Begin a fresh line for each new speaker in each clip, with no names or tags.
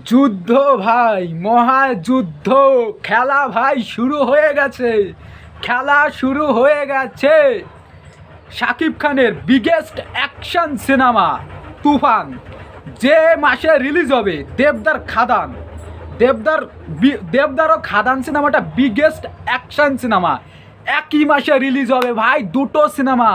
যুদ্ধ ভাই, মহাযুদ্ধ। খেলা ভাই শুরু হয়ে গেছে, খেলা শুরু হয়ে গেছে। শাকিব খানের বিগেস্ট অ্যাকশন সিনেমা তুফান যে মাসে রিলিজ হবে, দেবদার খাদান। দেবদারও খাদান সিনেমাটা বিগেস্ট অ্যাকশন সিনেমা একই মাসে রিলিজ হবে ভাই। দুটো সিনেমা,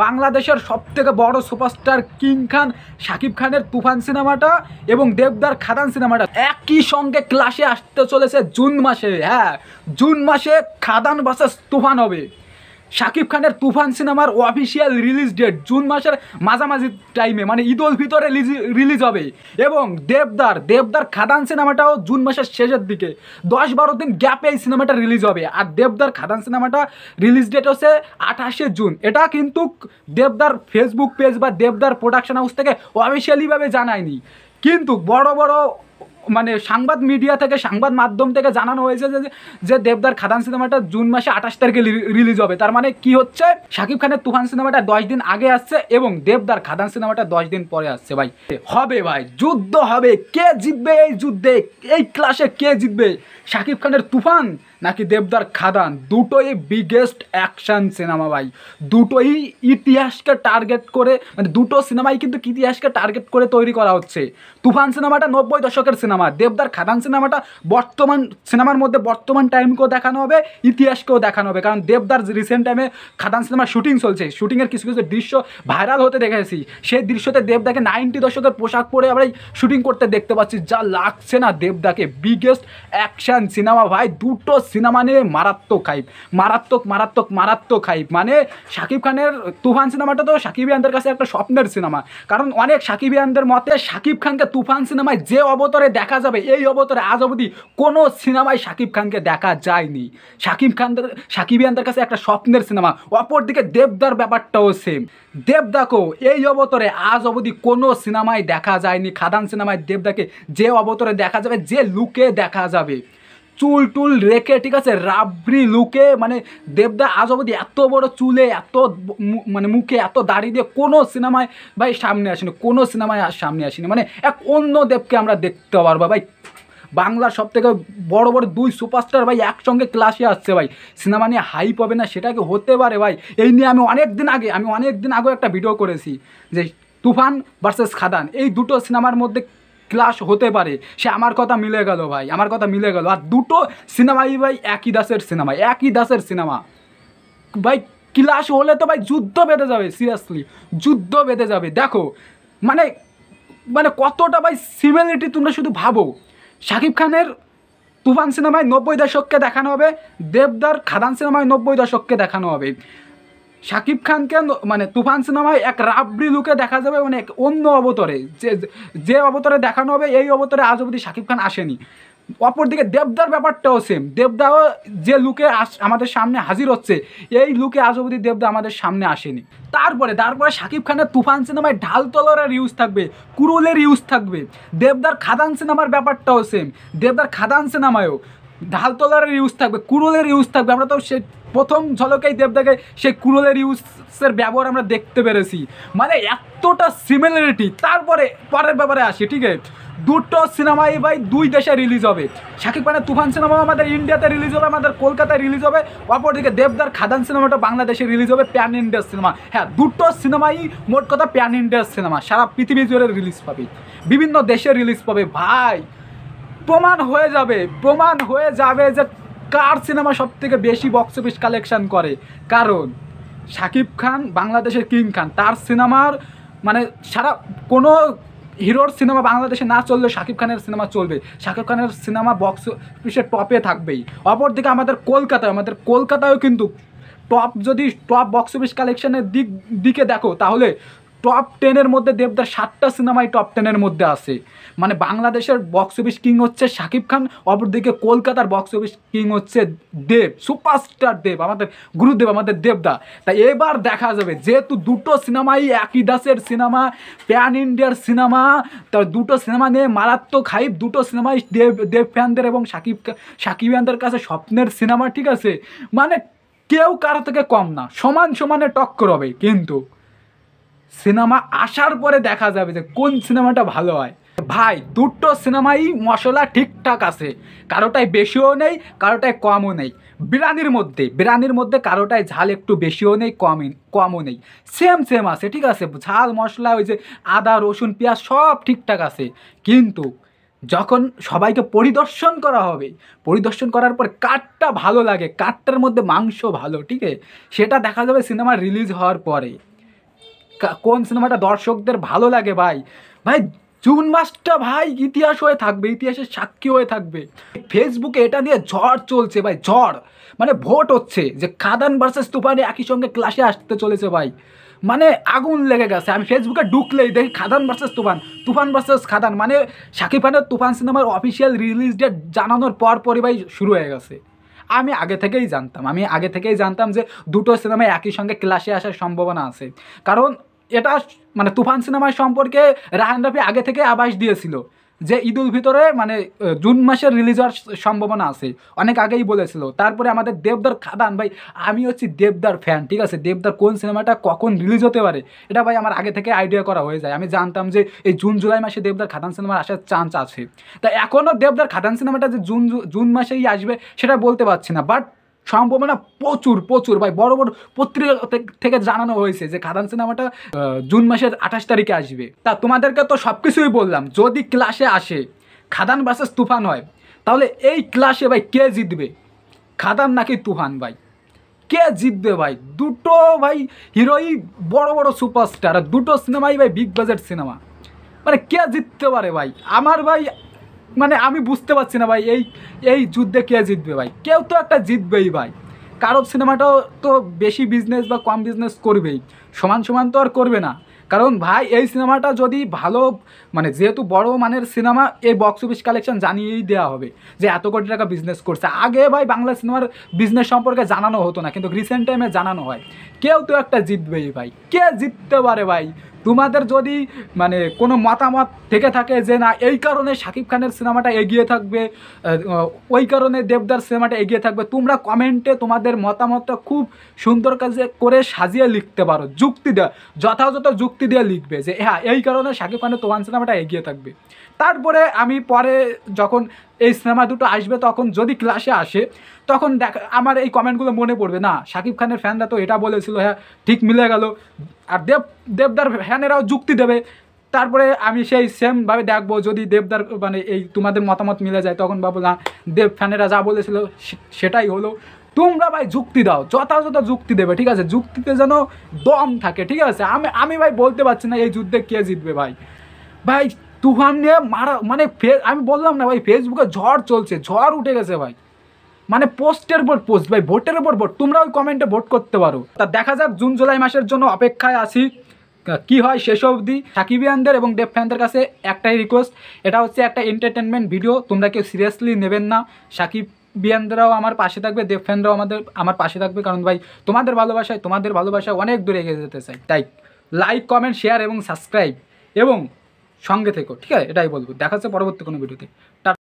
বাংলাদেশের সবথেকে বড় সুপারস্টার কিং খান শাকিব খানের তুফান সিনেমাটা এবং দেবদার খাদান সিনেমাটা একই সঙ্গে ক্লাসে আসতে চলেছে জুন মাসে। হ্যাঁ, জুন মাসে খাদান ভার্সেস তুফান হবে। শাকিব খানের তুফান সিনেমার অফিসিয়াল রিলিজ ডেট জুন মাসের মাঝামাঝি টাইমে, মানে ঈদ উল ফিতরে রিলিজ হবে। এবং দেবদার খাদান সিনেমাটাও জুন মাসের শেষের দিকে 10-12 দিন গ্যাপে এই সিনেমাটা রিলিজ হবে। আর দেবদার খাদান সিনেমাটা রিলিজ ডেট হচ্ছে 28শে জুন। এটা কিন্তু দেবদার ফেসবুক পেজ বা দেবদার প্রোডাকশন হাউস থেকে অফিসিয়ালিভাবে জানায়নি, কিন্তু বড় বড় মানে সংবাদ মিডিয়া থেকে, সংবাদ মাধ্যম থেকে জানানো হয়েছে যে দেবদার খাদান সিনেমাটা জুন মাসে 28 তারিখে রিলিজ হবে। তার মানে কি হচ্ছে, শাকিব খানের তুফান সিনেমাটা 10 দিন আগে আসছে এবং দেবদার খাদান সিনেমাটা 10 দিন পরে আসছে। ভাই হবে, ভাই যুদ্ধ হবে। কে জিতবে এই যুদ্ধে, এই ক্লাসে কে জিতবে, শাকিব খানের তুফান নাকি দেবদার খাদান? দুটোই বিগেস্ট অ্যাকশন সিনেমা ভাই। দুটোই ইতিহাসকে টার্গেট করে, মানে দুটো সিনেমাই কিন্তু ইতিহাসকে টার্গেট করে তৈরি করা হচ্ছে। তুফান সিনেমাটা 90 দশকের সিনেমা, দেবদার খাদান সিনেমাটা বর্তমান সিনেমার মধ্যে বর্তমান টাইমকেও দেখানো হবে, ইতিহাসকেও দেখানো হবে। কারণ দেবদার রিসেন্ট টাইমে খাদান সিনেমার শুটিং চলছে, শুটিংয়ের কিছু কিছু দৃশ্য ভাইরাল হতে দেখেছি। সেই দৃশ্যতে দেবদাকে 90 দশকের পোশাক পরে আমরা শুটিং করতে দেখতে পাচ্ছি। যা লাগছে না দেবদাকে, বিগেস্ট অ্যাকশন সিনেমা ভাই। দুটো সিনেমা নিয়ে মারাত্মক হাইপ, মারাত্মক হাইপ। মানে শাকিব খানের তুফান সিনেমাটা তো শাকিবিয়ানদের কাছে একটা স্বপ্নের সিনেমা, কারণ অনেক শাকিবিয়ানদের মতে শাকিব খানকে তুফান সিনেমায় যে অবতারে দেখা যাবে, এই অবতারে আজ অবধি কোনো সিনেমায় শাকিব খানকে দেখা যায়নি। শাকিবিয়ানদের কাছে একটা স্বপ্নের সিনেমা। অপরদিকে দেবদার ব্যাপারটাও সেম। দেবদাকেও এই অবতারে আজ অবধি কোনো সিনেমায় দেখা যায়নি। খাদান সিনেমায় দেবদাকে যে অবতারে দেখা যাবে, যে লুকে দেখা যাবে, চুল টুল রেখে, ঠিক আছে, রাবড়ি লুকে, মানে দেবদা আজ অবধি এত বড় চুলে, এত মানে মুখে এত দাড়ি দিয়ে কোনো সিনেমায় ভাই সামনে আসেনি, কোনো সিনেমায় সামনে আসেনি। মানে এক অন্য দেবকে আমরা দেখতে পারবো ভাই। বাংলার সব থেকে বড় বড় দুই সুপারস্টার ভাই একসঙ্গে ক্লাসে আসছে ভাই, সিনেমা নিয়ে হাইপ হবে না? সেটা কি হতে পারে ভাই? এই নিয়ে আমি অনেক দিন আগে একটা ভিডিও করেছি যে তুফান ভার্সেস খাদান, এই দুটো সিনেমার মধ্যে ক্লাশ হতে পারে। সে আমার কথা মিলে গেল ভাই, আমার কথা মিলে গেল। আর দুটো সিনেমাই ভাই একই দাসের সিনেমা ভাই। ক্লাশ হলে তো ভাই যুদ্ধ বেঁধে যাবে, সিরিয়াসলি যুদ্ধ বেঁধে যাবে। দেখো মানে মানে কতটা ভাই সিমিলারিটি তোমরা শুধু ভাবো। শাকিব খানের তুফান সিনেমায় 90 দশককে দেখানো হবে, দেবদার খাদান সিনেমায় 90 দশককে দেখানো হবে। শাকিব খানকে মানে তুফান সিনেমায় এক রাবড়ি লুকে দেখা যাবে, মানে অন্য অবতরে, যে অবতরে দেখানো হবে এই অবতরে আজ অবধি শাকিব খান আসেনি। অপরদিকে দেবদার ব্যাপারটাও সেম। দেবদাও যে লুকে আমাদের সামনে হাজির হচ্ছে, এই লুকে আজ অবধি দেবদা আমাদের সামনে আসেনি। তারপরে শাকিব খানের তুফান সিনেমায় ঢাল তলোয়ারের ইউজ থাকবে, কুরুলের ইউজ থাকবে। দেবদার খাদান সিনেমার ব্যাপারটাও সেম। দেবদার খাদান সিনেমায়ও ঢাল তলোয়ারের ইউজ থাকবে, কুরুলের ইউজ থাকবে। আমরা তো সে প্রথম ঝলকেই দেবদাকে সেই কুরুলের ইউজের ব্যবহার আমরা দেখতে পেরেছি। মানে এতটা সিমিলারিটি। তারপরে পরের ব্যাপারে আসি, ঠিক আছে, দুটো সিনেমাই ভাই দুই দেশে রিলিজ হবে। শাকিব খানের তুফান সিনেমা আমাদের ইন্ডিয়াতে রিলিজ হবে, আমাদের কলকাতায় রিলিজ হবে। অপরদিকে দেবদার খাদান সিনেমাটা বাংলাদেশে রিলিজ হবে, প্যান ইন্ডিয়ার সিনেমা। হ্যাঁ, দুটো সিনেমাই মোট কথা প্যান ইন্ডিয়ার সিনেমা, সারা পৃথিবী জুড়ে রিলিজ পাবে, বিভিন্ন দেশে রিলিজ পাবে ভাই। প্রমাণ হয়ে যাবে যে কার সিনেমা সব থেকে বেশি বক্স অফিস কালেকশন করে। কারণ শাকিব খান বাংলাদেশের কিং খান, তার সিনেমার মানে সারা কোনো হিরোর সিনেমা বাংলাদেশে না চললে শাকিব খানের সিনেমা চলবে। শাকিব খানের সিনেমা বক্স অফিসের টপে থাকবেই। অপরদিকে আমাদের কলকাতায়ও কিন্তু যদি টপ বক্স অফিস কালেকশনের দিকে দেখো, তাহলে টপ 10-এর মধ্যে দেবদার 7টা সিনেমাই টপ 10-এর মধ্যে আসে। মানে বাংলাদেশের বক্স অফিস কিং হচ্ছে শাকিব খান, অপরদিকে কলকাতার বক্স অফিস কিং হচ্ছে দেব, সুপারস্টার দেব, আমাদের গুরুদেব, আমাদের দেবদা। তাই এবার দেখা যাবে, যেহেতু দুটো সিনেমাই একই দাসের সিনেমা, প্যান ইন্ডিয়ার সিনেমা, তার দুটো সিনেমা নিয়ে মারাত্মক হাইপ। দুটো সিনেমাই দেব ফ্যানদের এবং শাকিবিয়ানদের কাছে স্বপ্নের সিনেমা, ঠিক আছে। মানে কেউ কারো থেকে কম না, সমানে টক্কর হবে। কিন্তু সিনেমা আসার পরে দেখা যাবে যে কোন সিনেমাটা ভালো হয়। ভাই দুটো সিনেমাই মশলা ঠিকঠাক আছে, কারোটাই বেশিও নেই কারোটাই কমও নেই। বিরিয়ানির মধ্যে কারোটাই ঝাল একটু বেশিও নেই কমও নেই, সেম সেম আছে, ঠিক আছে। ঝাল মশলা ওই যে আদা রসুন পেঁয়াজ সব ঠিকঠাক আছে, কিন্তু যখন সবাইকে পরিদর্শন করা হবে, পরিদর্শন করার পর কারটা ভালো লাগে, কারটার মধ্যে মাংস ভালো, ঠিক আছে, সেটা দেখা যাবে সিনেমা রিলিজ হওয়ার পরে কোন সিনেমাটা দর্শকদের ভালো লাগে। ভাই ভাই জুন মাসটা ভাই ইতিহাস হয়ে থাকবে, ইতিহাসের সাক্ষী হয়ে থাকবে। ফেসবুকে এটা নিয়ে ঝড় চলছে ভাই, ঝড় মানে ভোট হচ্ছে যে খাদান ভার্সেস তুফান একই সঙ্গে ক্লাসে আসতে চলেছে ভাই, মানে আগুন লেগে গেছে। আমি ফেসবুকে ঢুকলেই দেখি খাদান ভার্সেস তুফান, তুফান ভার্সেস খাদান, মানে শাকিব খানের তুফান সিনেমার অফিসিয়াল রিলিজ ডেট জানানোর পরই ভাই শুরু হয়ে গেছে। আমি আগে থেকেই জানতাম যে দুটো সিনেমায় একই সঙ্গে ক্লাসে আসার সম্ভাবনা আছে, কারণ এটা মানে তুফান সিনেমার সম্পর্কে রাহান রাফি আগে থেকে আভাস দিয়েছিল যে ঈদুল ভিতরে মানে জুন মাসে রিলিজ হওয়ার সম্ভাবনা আছে, অনেক আগেই বলেছিল। তারপরে আমাদের দেবদার খাদান, ভাই আমি হচ্ছি দেবদার ফ্যান, ঠিক আছে, দেবদার কোন সিনেমাটা কখন রিলিজ হতে পারে এটা ভাই আমার আগে থেকে আইডিয়া করা হয়ে যায়। আমি জানতাম যে এই জুন জুলাই মাসে দেবদার খাদান সিনেমার আসার চান্স আছে। তা এখনও দেবদার খাদান সিনেমাটা যে জুন মাসেই আসবে সেটা বলতে পারছি না, বাট সম্ভাবনা প্রচুর প্রচুর ভাই। বড় বড় পত্রিকা থেকে জানানো হয়েছে যে খাদান সিনেমাটা জুন মাসের 28 তারিখে আসবে। তা তোমাদেরকে তো সব কিছুই বললাম, যদি ক্লাসে আসে খাদান ভার্সেস তুফান হয়, তাহলে এই ক্লাসে ভাই কে জিতবে, খাদান নাকি তুফান? ভাই কে জিতবে ভাই? দুটো ভাই হিরোই বড় বড় সুপারস্টার, আর দুটো সিনেমাই ভাই বিগ বাজেট সিনেমা, মানে কে জিততে পারে ভাই? আমার ভাই মানে আমি বুঝতে পারছি না ভাই, এই যুদ্ধে কে জিতবে ভাই? কেউ তো একটা জিতবেই ভাই, কারোর সিনেমাটাও তো বেশি বিজনেস বা কম বিজনেস করবেই, সমান সমান তো আর করবে না। কারণ ভাই এই সিনেমাটা যদি ভালো, মানে যেহেতু বড় মানের সিনেমা, এই বক্স অফিস কালেকশন জানিয়েই দেওয়া হবে যে এত কোটি টাকা বিজনেস করছে। আগে ভাই বাংলা সিনেমার বিজনেস সম্পর্কে জানানো হতো না, কিন্তু রিসেন্ট টাইমে জানানো হয়। কেউ তো একটা জিতবেই ভাই, কে জিততে পারে ভাই? তোমাদের যদি মানে কোনো মতামত থেকে থাকে যে না এই কারণে শাকিব খানের সিনেমাটা এগিয়ে থাকবে, ওই কারণে দেবদার সিনেমাটা এগিয়ে থাকবে, তোমরা কমেন্টে তোমাদের মতামতটা খুব সুন্দর কাজে করে সাজিয়ে লিখতে পারো, যুক্তি দেওয়া, যথাযথ যুক্তি দিয়ে লিখবে যে হ্যাঁ এই কারণে শাকিব খানের তুফান সিনেমাটা এগিয়ে থাকবে। তারপরে আমি পরে যখন এই সিনেমা দুটো আসবে, তখন যদি ক্লাসে আসে, তখন আমার এই কমেন্টগুলো মনে পড়বে, না শাকিব খানের ফ্যানরা তো এটা বলেছিল, হ্যাঁ ঠিক মিলে গেল। আর দেবদার ফ্যানেরাও যুক্তি দেবে, তারপরে আমি সেই সেমভাবে দেখবো। যদি দেবদার মানে এই তোমাদের মতামত মিলে যায়, তখন ভাবো না দেব ফ্যানেরা যা বলেছিল সেটাই হলো। তোমরা ভাই যুক্তি দাও, যথাযথ যুক্তি দেবে, ঠিক আছে, যুক্তিতে যেন দম থাকে, ঠিক আছে। আমি ভাই বলতে পারছি না এই যুদ্ধে কে জিতবে ভাই। ভাই তুফান নিয়ে মারা মানে আমি বললাম না ভাই, ফেসবুকে ঝড় চলছে, ঝড় উঠে গেছে ভাই, মানে পোস্টের পর পোস্ট ভাই, ভোটের উপর ভোট। তোমরা ওই কমেন্টে ভোট করতে পারো। তা দেখা যাক, জুন জুলাই মাসের জন্য অপেক্ষায় আছি, কি হয় শেষ অবধি। সাকিবিয়ানদের এবং দেব ফ্যানদের কাছে একটাই রিকোয়েস্ট, এটা হচ্ছে একটা এন্টারটেনমেন্ট ভিডিও, তোমরা কেউ সিরিয়াসলি নেবেন না। সাকিবিয়ানরাও আমার পাশে থাকবে, দেব ফ্যানরাও আমার পাশে থাকবে, কারণ ভাই তোমাদের ভালোবাসায় অনেক দূরে এগিয়ে যেতে চাই। তাই লাইক কমেন্ট শেয়ার এবং সাবস্ক্রাইব এবং সঙ্গে থেকো, ঠিক আছে, এটাই বলবো। দেখা হচ্ছে পরবর্তী কোনো ভিডিওতে।